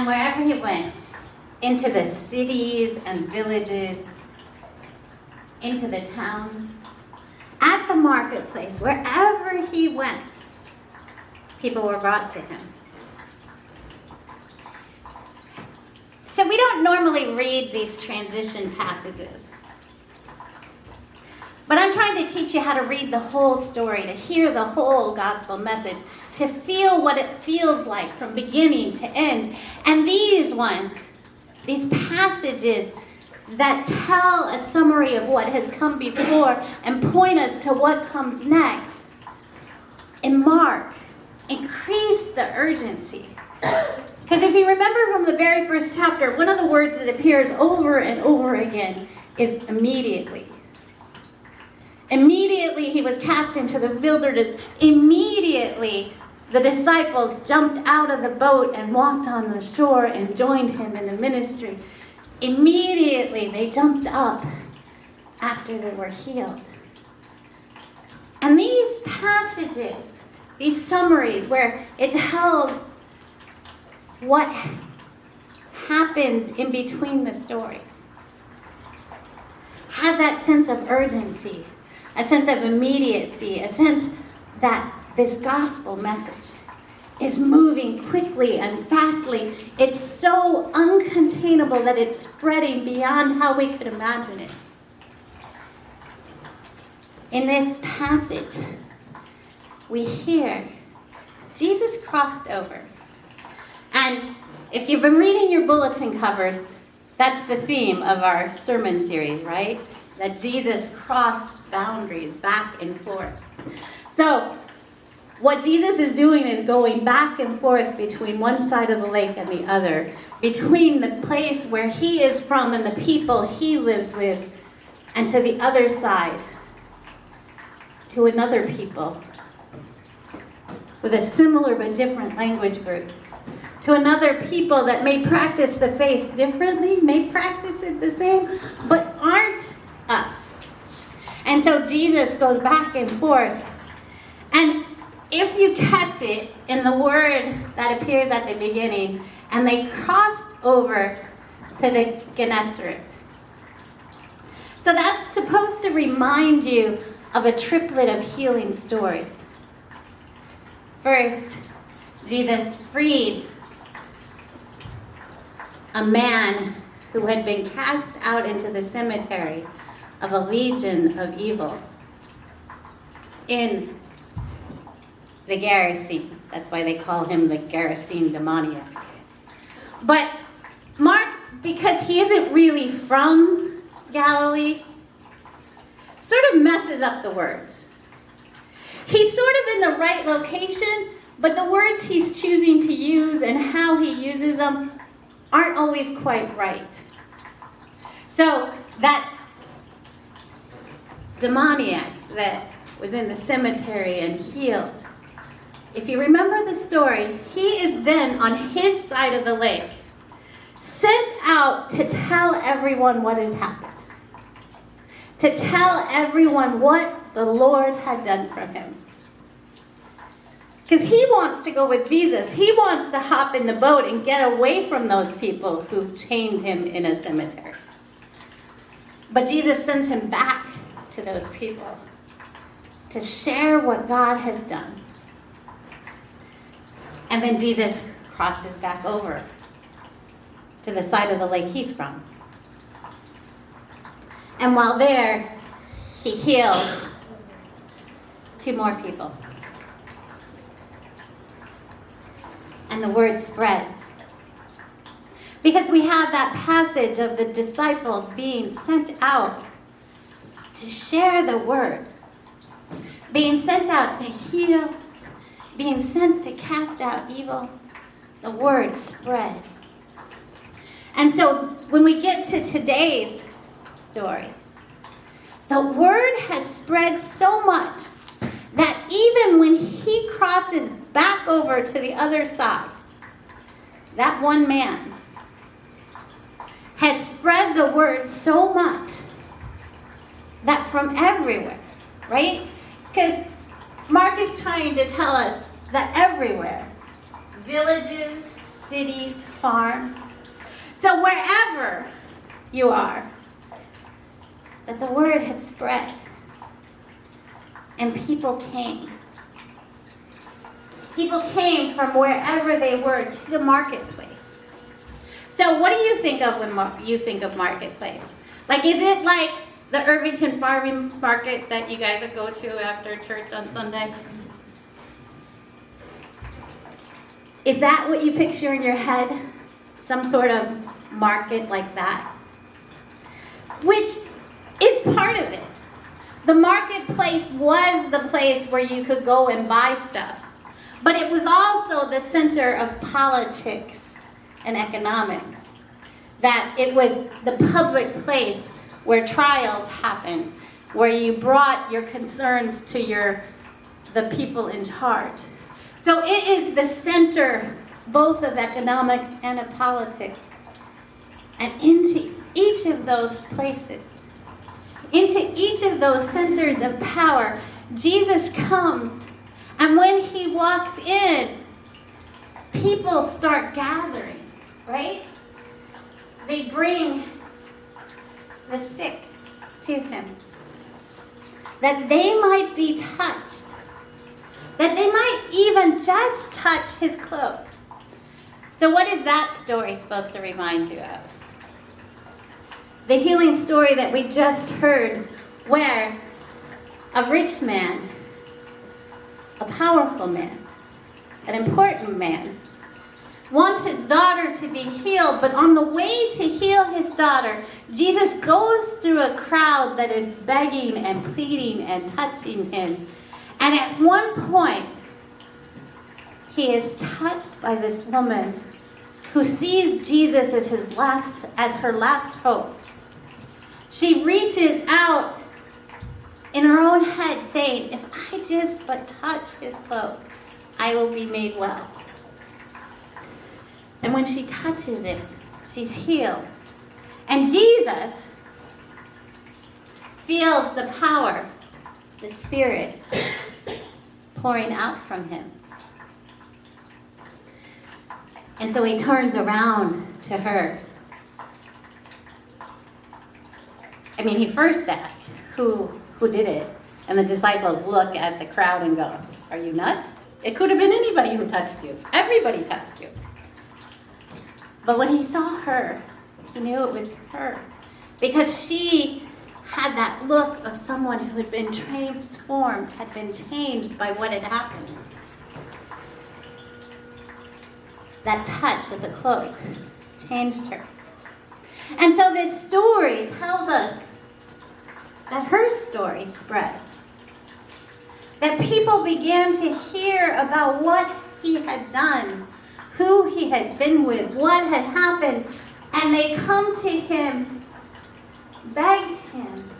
And wherever he went, into the cities and villages, into the towns, at the marketplace, wherever he went, people were brought to him. So we don't normally read these transition passages. But I'm trying to teach you how to read the whole story, to hear the whole gospel message, to feel what it feels like from beginning to end. And these ones, these passages that tell a summary of what has come before and point us to what comes next, in Mark, increase the urgency. Because if you remember from the very first chapter, one of the words that appears over and over again is immediately. Immediately he was cast into the wilderness. Immediately the disciples jumped out of the boat and walked on the shore and joined him in the ministry. Immediately they jumped up after they were healed. And these passages, these summaries where it tells what happens in between the stories, have that sense of urgency, a sense of immediacy, a sense that this gospel message is moving quickly and fastly. It's so uncontainable that it's spreading beyond how we could imagine it. In this passage, we hear Jesus crossed over. And if you've been reading your bulletin covers, that's the theme of our sermon series, right? That Jesus crossed boundaries back and forth. So, what Jesus is doing is going back and forth between one side of the lake and the other, between the place where he is from and the people he lives with, and to the other side, to another people with a similar but different language group, to another people that may practice the faith differently, may practice it the same, but aren't us. And so Jesus goes back and forth. And if you catch it in the word that appears at the beginning, and they crossed over to the Gennesaret. So that's supposed to remind you of a triplet of healing stories. First, Jesus freed a man who had been cast out into the cemetery of a legion of evil in the Gerasene. That's why they call him the Gerasene demoniac. But Mark, because he isn't really from Galilee, sort of messes up the words. He's sort of in the right location, but the words he's choosing to use and how he uses them aren't always quite right. So that demoniac that was in the cemetery and healed, if you remember the story, he is then on his side of the lake, sent out to tell everyone what had happened. To tell everyone what the Lord had done for him. Because he wants to go with Jesus. He wants to hop in the boat and get away from those people who chained him in a cemetery. But Jesus sends him back to those people to share what God has done. And then Jesus crosses back over to the side of the lake he's from. And while there, he heals 2 more people. And the word spreads. Because we have that passage of the disciples being sent out to share the word. Being sent out to heal. Being sent to cast out evil. The word spread. And so when we get to today's story, the word has spread so much that even when he crosses back over to the other side, that one man has spread the word so much that from everywhere, right? Because Mark is trying to tell us that everywhere, villages, cities, farms. So wherever you are, that the word had spread and people came. People came from wherever they were to the marketplace. So what do you think of when you think of marketplace? Like, is it like the Irvington Farmers Market that you guys go to after church on Sunday? Is that what you picture in your head? Some sort of market like that? Which is part of it. The marketplace was the place where you could go and buy stuff. But it was also the center of politics and economics. That it was the public place where trials happened, where you brought your concerns to the people in charge. So it is the center both of economics and of politics. And into each of those places, into each of those centers of power, Jesus comes. And when he walks in, people start gathering, right? They bring the sick to him, that they might be touched, that they might even just touch his cloak. So what is that story supposed to remind you of? The healing story that we just heard, where a rich man, a powerful man, an important man, wants his daughter to be healed, but on the way to heal his daughter, Jesus goes through a crowd that is begging and pleading and touching him. And at one point, he is touched by this woman who sees Jesus as her last hope. She reaches out in her own head saying, if I just but touch his cloak, I will be made well. And when she touches it, she's healed. And Jesus feels the power, the Spirit, pouring out from him. And so he turns around to her. I mean, he first asked, who did it? And the disciples look at the crowd and go, are you nuts? It could have been anybody who touched you. Everybody touched you. But when he saw her, he knew it was her. Because she had that look of someone who had been transformed, had been changed by what had happened. That touch of the cloak changed her. And so this story tells us that her story spread. That people began to hear about what he had done, who he had been with, what had happened, and they come to him, begged him,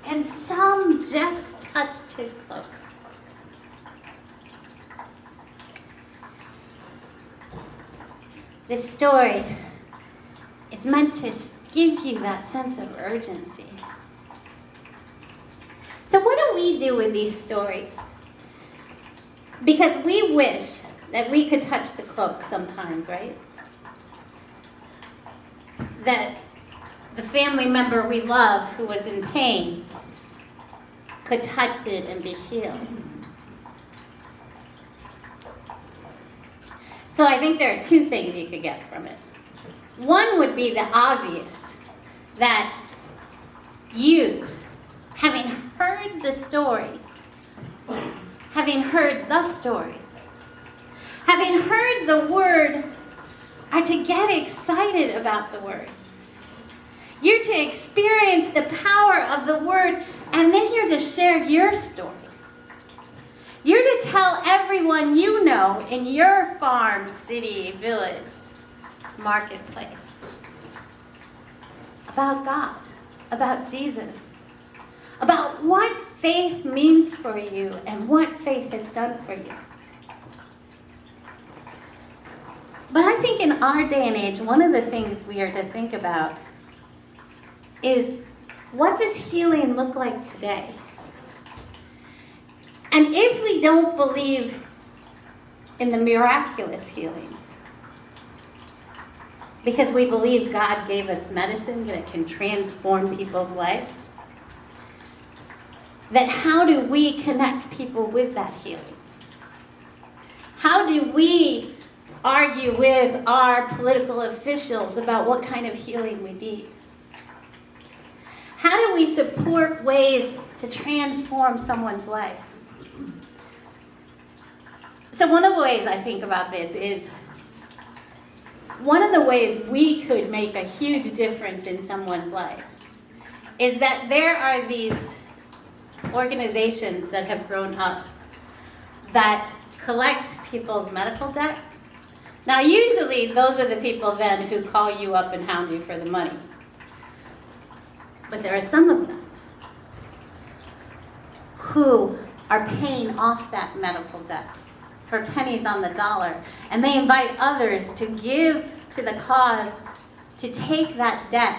and some just touched his cloak. This story is meant to give you that sense of urgency. So what do we do with these stories? Because we wish that we could touch the cloak sometimes, right? That the family member we love who was in pain could touch it and be healed. So I think there are two things you could get from it. One would be the obvious, that you, having heard the story, having heard the stories, having heard the word, are to get excited about the word. You're to experience the power of the word, and then you're to share your story. You're to tell everyone you know in your farm, city, village, marketplace about God, about Jesus, about what faith means for you and what faith has done for you. But I think in our day and age, one of the things we are to think about is, what does healing look like today? And if we don't believe in the miraculous healings, because we believe God gave us medicine that can transform people's lives, that how do we connect people with that healing? How do we argue with our political officials about what kind of healing we need? How do we support ways to transform someone's life? So one of the ways I think about this is, one of the ways we could make a huge difference in someone's life is that there are these organizations that have grown up that collect people's medical debt. Now, usually those are the people then who call you up and hound you for the money. But there are some of them who are paying off that medical debt for pennies on the dollar, and they invite others to give to the cause to take that debt,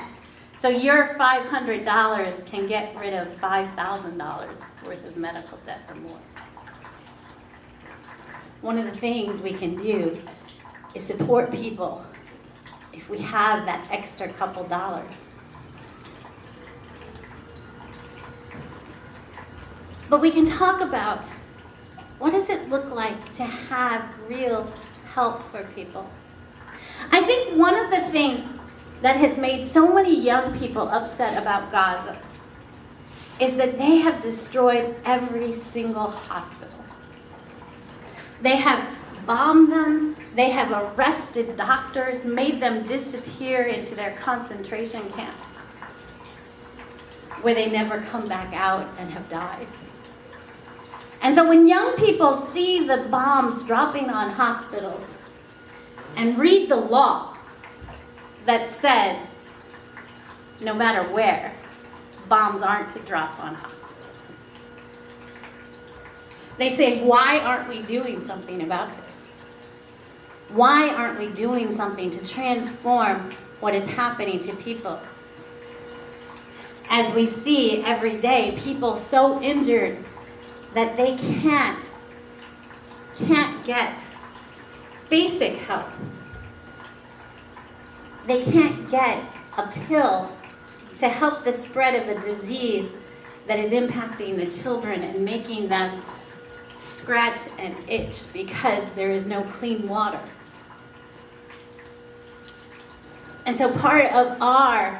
so your $500 can get rid of $5,000 worth of medical debt or more. One of the things we can do is support people if we have that extra couple dollars. But we can talk about, what does it look like to have real help for people? I think one of the things that has made so many young people upset about Gaza is that they have destroyed every single hospital. They have bombed them, they have arrested doctors, made them disappear into their concentration camps, where they never come back out and have died. And so when young people see the bombs dropping on hospitals and read the law that says, no matter where, bombs aren't to drop on hospitals, they say, why aren't we doing something about this? Why aren't we doing something to transform what is happening to people? As we see every day, people so injured that they can't get basic help. They can't get a pill to help the spread of a disease that is impacting the children and making them scratch and itch because there is no clean water. And so part of our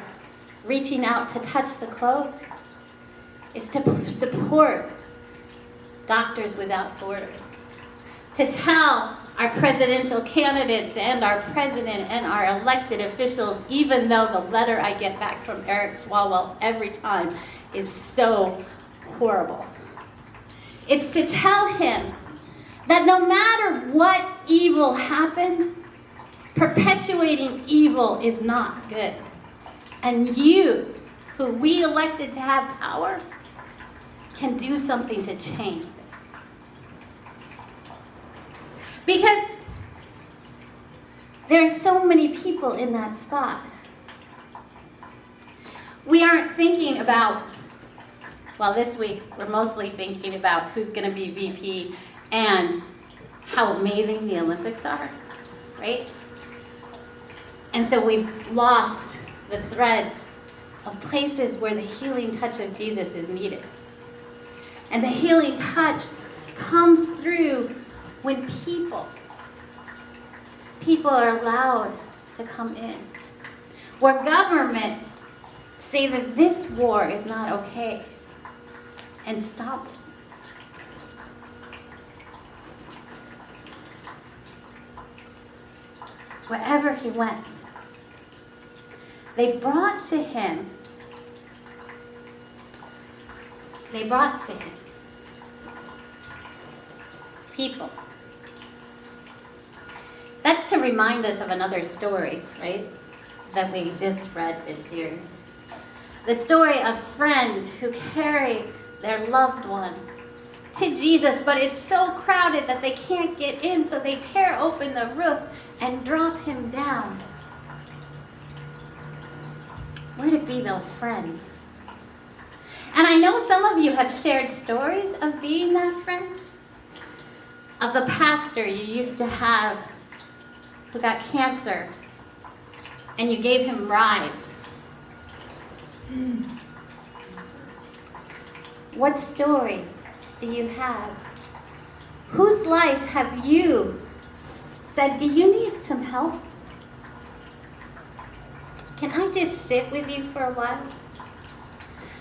reaching out to touch the clothes is to support Doctors Without Borders, to tell our presidential candidates and our president and our elected officials, even though the letter I get back from Eric Swalwell every time is so horrible. It's to tell him that no matter what evil happened, perpetuating evil is not good. And you, who we elected to have power, can do something to change this. Because there are so many people in that spot. We aren't thinking about, well, this week we're mostly thinking about who's going to be VP and how amazing the Olympics are, right? And so we've lost the threads of places where the healing touch of Jesus is needed. And the healing touch comes through when people are allowed to come in. Where governments say that this war is not okay and stop it. Wherever he went, they brought to him people. That's to remind us of another story, right, that we just read this year. The story of friends who carry their loved one to Jesus, but it's so crowded that they can't get in, so they tear open the roof and drop him down. Where to be those friends? And I know some of you have shared stories of being that friend, of the pastor you used to have who got cancer and you gave him rides. What stories do you have? Whose life have you said, do you need some help? Can I just sit with you for a while?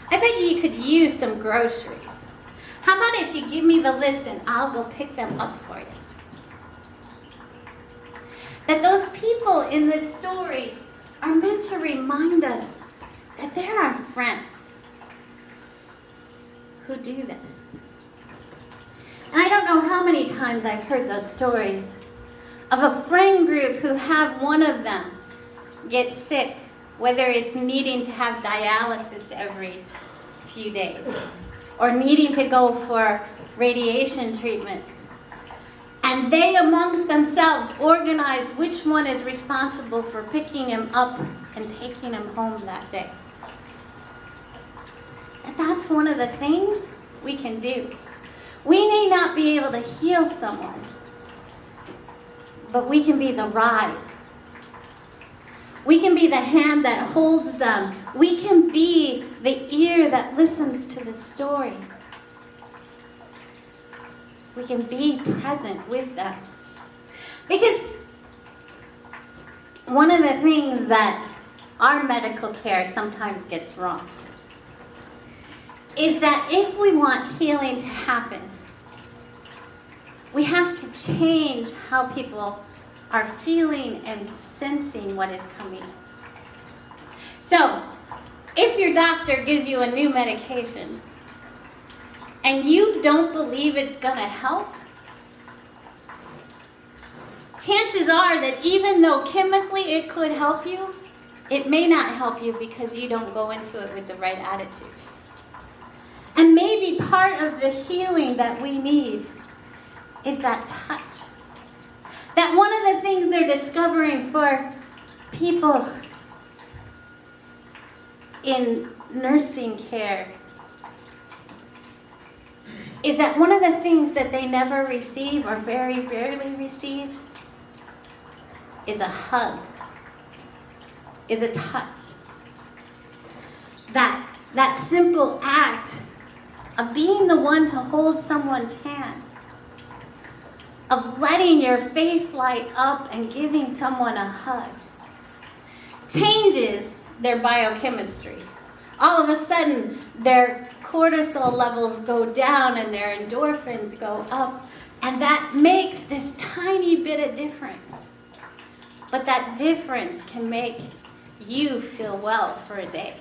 I bet you could use some groceries. How about if you give me the list and I'll go pick them up for you? That those people in this story are meant to remind us that there are friends who do that. And I don't know how many times I've heard those stories of a friend group who have one of them get sick, whether it's needing to have dialysis every few days or needing to go for radiation treatment. And they amongst themselves organize which one is responsible for picking him up and taking him home that day. And that's one of the things we can do. We may not be able to heal someone, but we can be the ride. We can be the hand that holds them. We can be the ear that listens to the story. We can be present with them. Because one of the things that our medical care sometimes gets wrong is that if we want healing to happen, we have to change how people are feeling and sensing what is coming. So, if your doctor gives you a new medication and you don't believe it's going to help, chances are that even though chemically it could help you, it may not help you because you don't go into it with the right attitude. And maybe part of the healing that we need is that touch. That one of the things they're discovering for people in nursing care is that one of the things that they never receive or very rarely receive is a hug, is a touch. That simple act of being the one to hold someone's hand, of letting your face light up and giving someone a hug, changes their biochemistry. All of a sudden, their cortisol levels go down and their endorphins go up, and that makes this tiny bit of difference. But that difference can make you feel well for a day.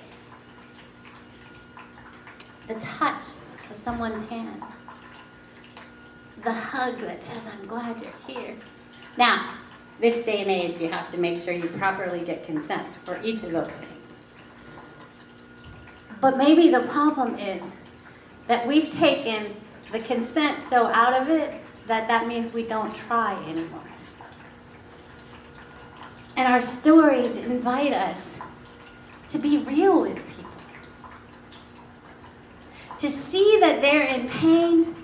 The touch of someone's hand. The hug that says, I'm glad you're here. Now, this day and age, you have to make sure you properly get consent for each of those things. But maybe the problem is that we've taken the consent so out of it that means we don't try anymore. And our stories invite us to be real with people. To see that they're in pain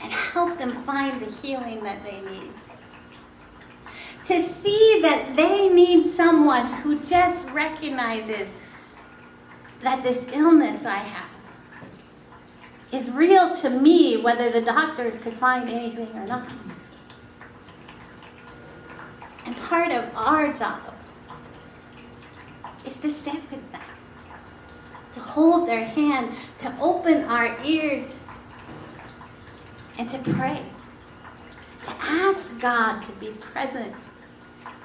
and help them find the healing that they need. To see that they need someone who just recognizes that this illness I have is real to me, whether the doctors could find anything or not. And part of our job is to sit with them, to hold their hand, to open our ears, and to pray, to ask God to be present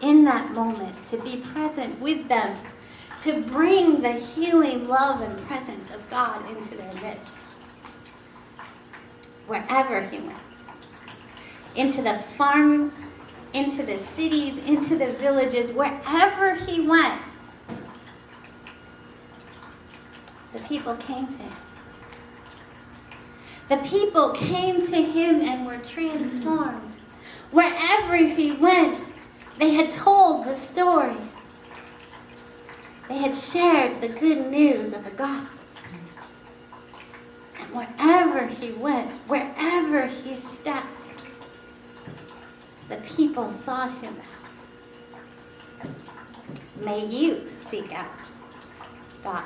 in that moment, to be present with them, to bring the healing love and presence of God into their midst. Wherever he went, into the farms, into the cities, into the villages, wherever he went, the people came to him. The people came to him and were transformed. Wherever he went, they had told the story. They had shared the good news of the gospel. And wherever he went, wherever he stepped, the people sought him out. may you seek out God.